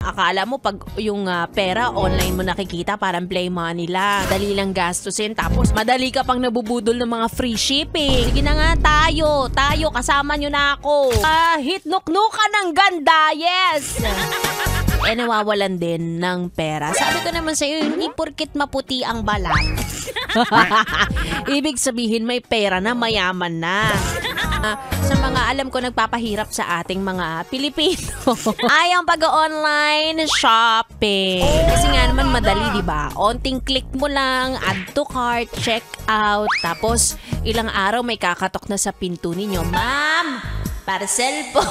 Akala mo pag yung pera online mo nakikita, parang play money lang. Dali lang gastusin, tapos madali ka pang nabubudol ng mga free shipping. Sige na nga tayo, kasama nyo na ako. Hitnuknukan ng ganda, yes! Nawawalan din ng pera. Sabi ko naman sa'yo, hindi porkit maputi ang balat. Ibig sabihin may pera na, mayaman na. Sa mga alam ko nagpapahirap sa ating mga Pilipino ay ang pag-online shopping. Kasi nga naman madali, di ba? Onting click mo lang, add to cart, check out, tapos ilang araw may kakatok na sa pinto ninyo. Ma'am, parcel po.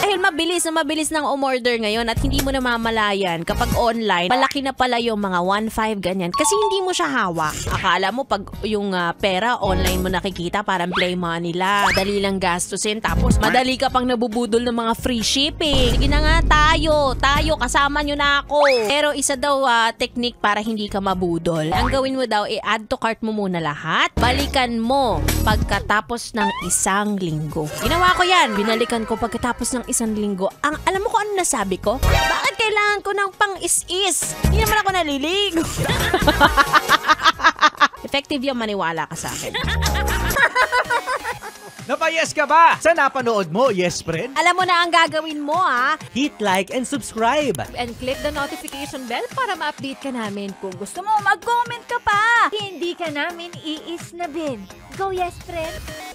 Dahil mabilis ng umorder ngayon at hindi mo namamalayan kapag online, malaki na pala yung mga 1.5 ganyan kasi hindi mo siya hawak. Akala mo pag yung pera online mo nakikita, parang play money lang. Dali lang gastusin, tapos madali ka pang nabubudol ng mga free shipping. Sige na nga tayo, kasama nyo na ako. Pero isa daw technique para hindi ka mabudol. Ang gawin mo daw, i-add to cart mo muna lahat. Balikan mo pagkatapos ng isang linggo. Ginawa ko yan. Binalikan ko pagkatapos ng isang linggo. Alam mo kung ano nasabi ko? Bakit kailangan ko ng pang-is-is? Hindi naman ako naliligo. Effective yung maniwala ka sa akin. Napayes ka ba sa napanood mo, yes friend? Alam mo na ang gagawin mo, ha? Hit like and subscribe. And click the notification bell para ma-update ka namin. Kung gusto mo, mag-comment ka pa. Hindi ka namin iisnabin. Go, yes, friend!